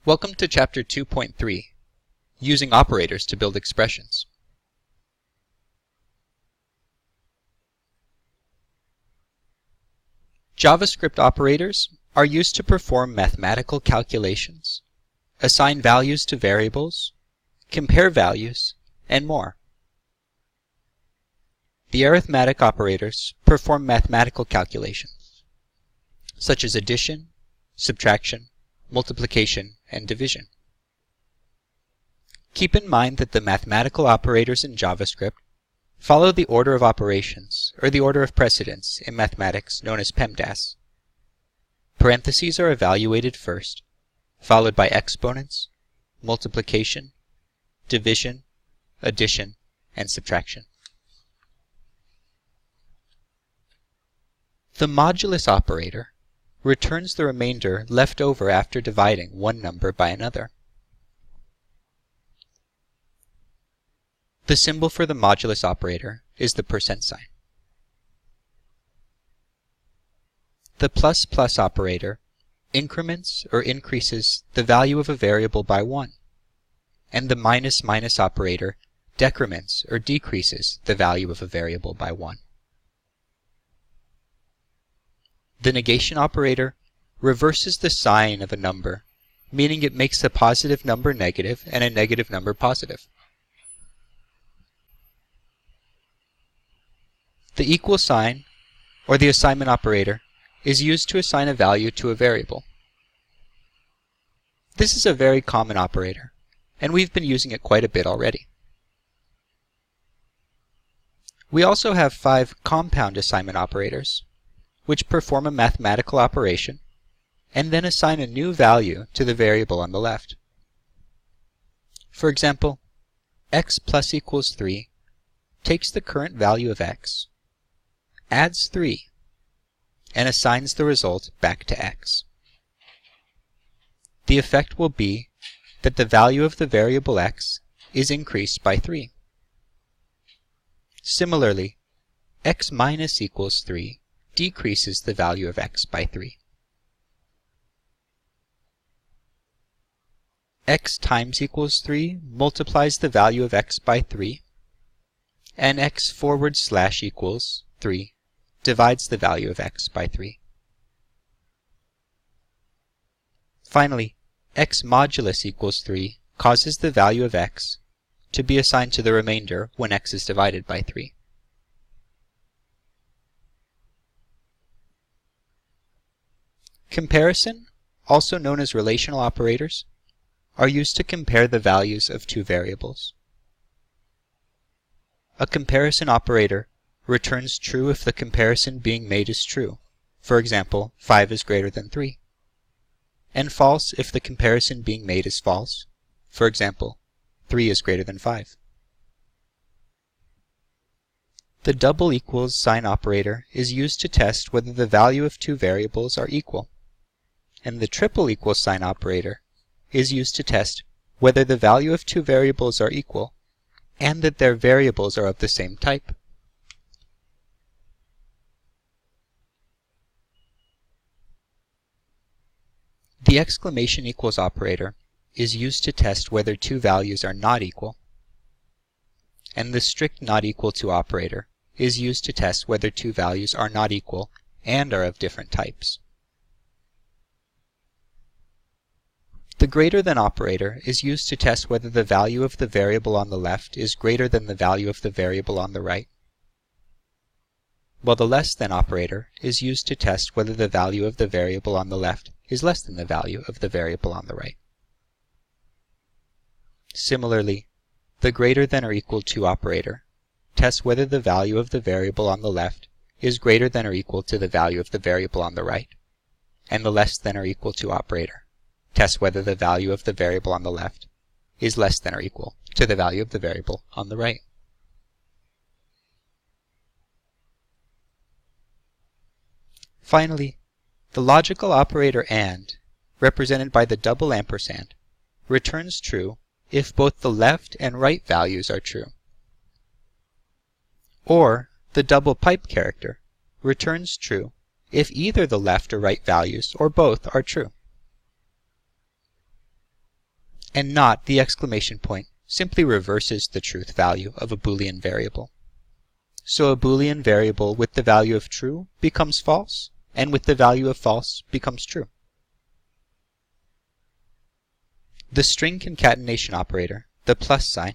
Welcome to Chapter 2.3, Using Operators to Build Expressions. JavaScript operators are used to perform mathematical calculations, assign values to variables, compare values, and more. The arithmetic operators perform mathematical calculations, such as addition, subtraction, multiplication, and division. Keep in mind that the mathematical operators in JavaScript follow the order of operations, or the order of precedence, in mathematics known as PEMDAS. Parentheses are evaluated first, followed by exponents, multiplication, division, addition, and subtraction. The modulus operator returns the remainder left over after dividing one number by another. The symbol for the modulus operator is the percent sign. The plus plus operator increments or increases the value of a variable by 1, and the minus minus operator decrements or decreases the value of a variable by 1. The negation operator reverses the sign of a number, meaning it makes a positive number negative and a negative number positive. The equal sign, or the assignment operator, is used to assign a value to a variable. This is a very common operator, and we've been using it quite a bit already. We also have 5 compound assignment operators, which perform a mathematical operation and then assign a new value to the variable on the left. For example, x plus equals 3 takes the current value of x, adds 3, and assigns the result back to x. The effect will be that the value of the variable x is increased by 3. Similarly, x minus equals 3 decreases the value of x by 3. X times equals 3 multiplies the value of x by 3, and x forward slash equals 3 divides the value of x by 3. Finally, x modulus equals 3 causes the value of x to be assigned to the remainder when x is divided by 3. Comparison, also known as relational operators, are used to compare the values of two variables. A comparison operator returns true if the comparison being made is true. For example, 5 is greater than 3. And false if the comparison being made is false. For example, 3 is greater than 5. The double equals sign operator is used to test whether the value of two variables are equal. And the triple equals sign operator is used to test whether the value of two variables are equal and that their variables are of the same type. The exclamation equals operator is used to test whether two values are not equal, and the strict not equal to operator is used to test whether two values are not equal and are of different types. The greater than operator is used to test whether the value of the variable on the left is greater than the value of the variable on the right, while the less than operator is used to test whether the value of the variable on the left is less than the value of the variable on the right. Similarly, the greater than or equal to operator tests whether the value of the variable on the left is greater than or equal to the value of the variable on the right, and the less than or equal to operator tests whether the value of the variable on the left is less than or equal to the value of the variable on the right. Finally, the logical operator AND, represented by the double ampersand, returns true if both the left and right values are true. Or the double pipe character returns true if either the left or right values or both are true. and not the exclamation point simply reverses the truth value of a Boolean variable. So a Boolean variable with the value of true becomes false, and with the value of false becomes true. The string concatenation operator, the plus sign,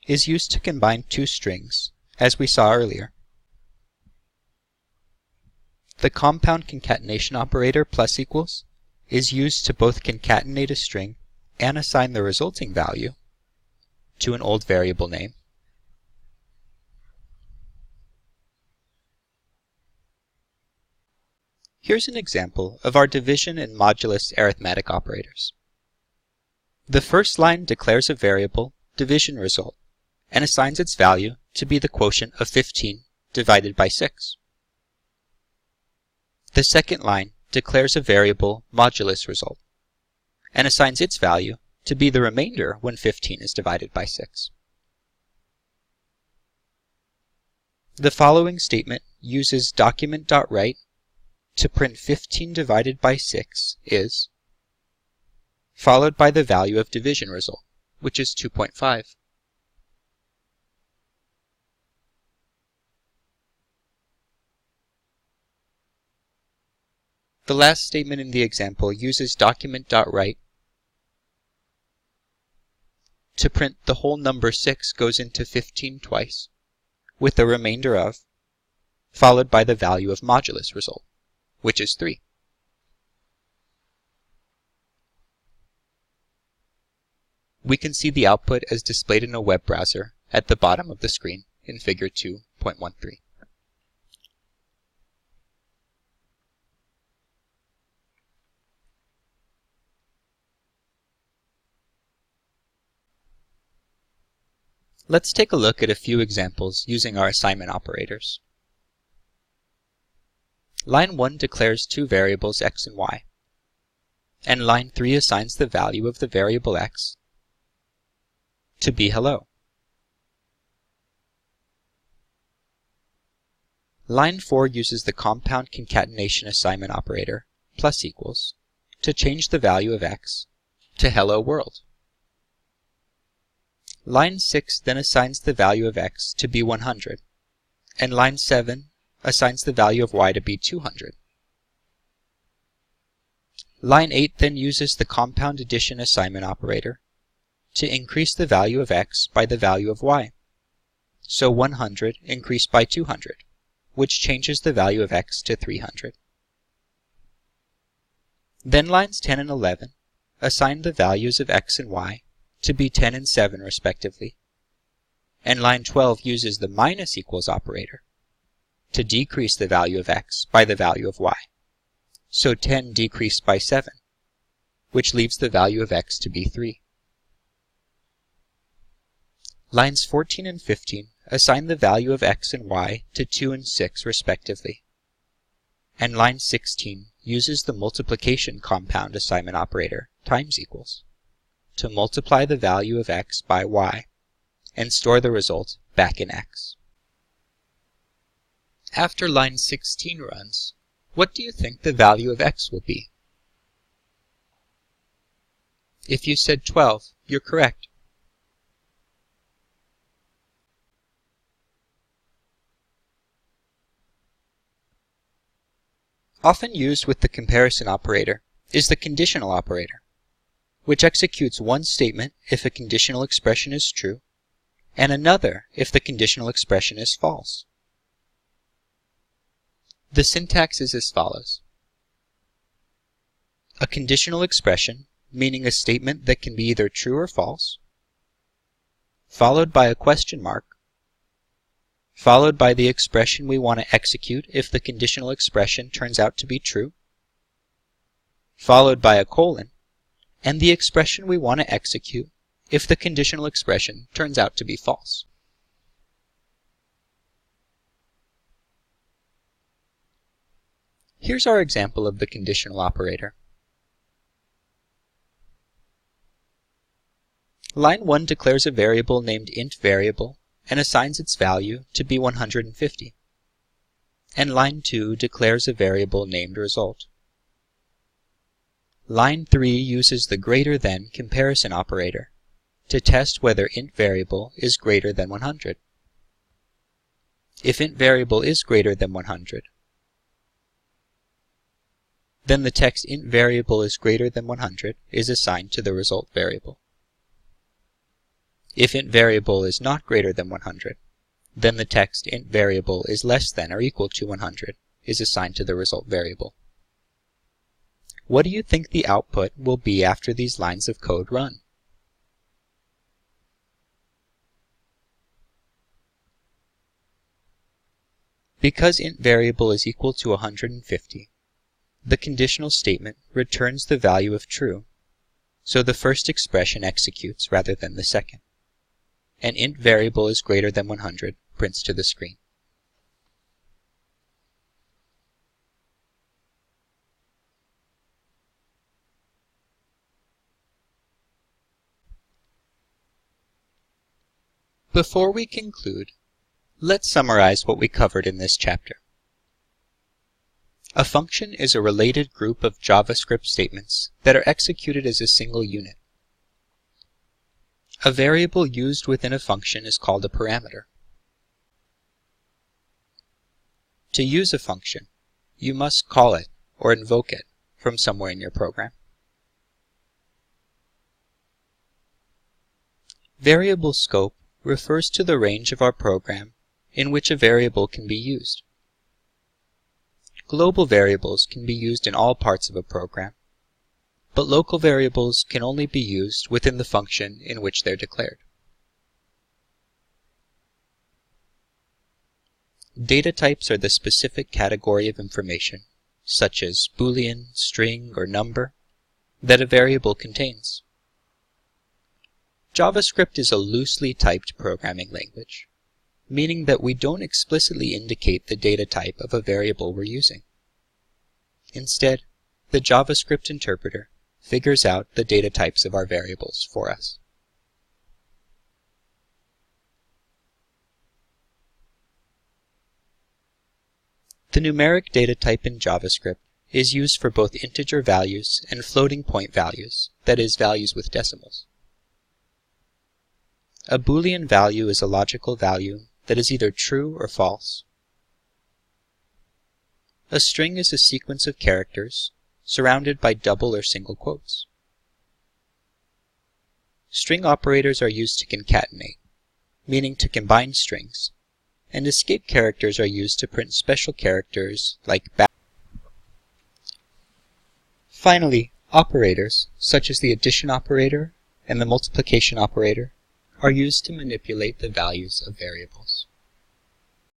is used to combine two strings, as we saw earlier. The compound concatenation operator plus equals is used to both concatenate a string and assign the resulting value to an old variable name. Here's an example of our division and modulus arithmetic operators. The first line declares a variable division result and assigns its value to be the quotient of 15 divided by 6. The second line declares a variable modulus result and assigns its value to be the remainder when 15 is divided by 6. The following statement uses document.write to print 15 divided by 6 is, followed by the value of division result, which is 2.5. The last statement in the example uses document.write to print the whole number 6 goes into 15 twice, with the remainder of, followed by the value of modulus result, which is 3. We can see the output as displayed in a web browser at the bottom of the screen in Figure 2.13. Let's take a look at a few examples using our assignment operators. Line 1 declares two variables x and y, and line 3 assigns the value of the variable x to be hello. Line 4 uses the compound concatenation assignment operator plus equals to change the value of x to hello world. Line 6 then assigns the value of x to be 100, and line 7 assigns the value of y to be 200. Line 8 then uses the compound addition assignment operator to increase the value of x by the value of y. So 100 increased by 200, which changes the value of x to 300. Then lines 10 and 11 assign the values of x and y to be 10 and 7 respectively, and line 12 uses the minus equals operator to decrease the value of x by the value of y. So 10 decreased by 7, which leaves the value of x to be 3. Lines 14 and 15 assign the value of x and y to 2 and 6 respectively, and line 16 uses the multiplication compound assignment operator times equals to multiply the value of x by y and store the result back in x. After line 16 runs, what do you think the value of x will be? If you said 12, you're correct. Often used with the comparison operator is the conditional operator, which executes one statement if a conditional expression is true, and another if the conditional expression is false. The syntax is as follows. A conditional expression, meaning a statement that can be either true or false, followed by a question mark, followed by the expression we want to execute if the conditional expression turns out to be true, followed by a colon, and the expression we want to execute if the conditional expression turns out to be false. Here's our example of the conditional operator. Line 1 declares a variable named int variable and assigns its value to be 150. And line 2 declares a variable named result. Line 3 uses the greater than comparison operator to test whether int variable is greater than 100. If int variable is greater than 100, then the text int variable is greater than 100 is assigned to the result variable. If int variable is not greater than 100, then the text int variable is less than or equal to 100 is assigned to the result variable. What do you think the output will be after these lines of code run? Because int variable is equal to 150, the conditional statement returns the value of true, so the first expression executes rather than the second, and int variable is greater than 100 prints to the screen. Before we conclude, let's summarize what we covered in this chapter. A function is a related group of JavaScript statements that are executed as a single unit. A variable used within a function is called a parameter. To use a function, you must call it or invoke it from somewhere in your program. Variable scope refers to the range of our program in which a variable can be used. Global variables can be used in all parts of a program, but local variables can only be used within the function in which they're declared. Data types are the specific category of information, such as Boolean, string, or number, that a variable contains. JavaScript is a loosely typed programming language, meaning that we don't explicitly indicate the data type of a variable we're using. Instead, the JavaScript interpreter figures out the data types of our variables for us. The numeric data type in JavaScript is used for both integer values and floating point values, that is, values with decimals. A Boolean value is a logical value that is either true or false. A string is a sequence of characters surrounded by double or single quotes. String operators are used to concatenate, meaning to combine strings, and escape characters are used to print special characters like back. Finally, operators, such as the addition operator and the multiplication operator, are used to manipulate the values of variables.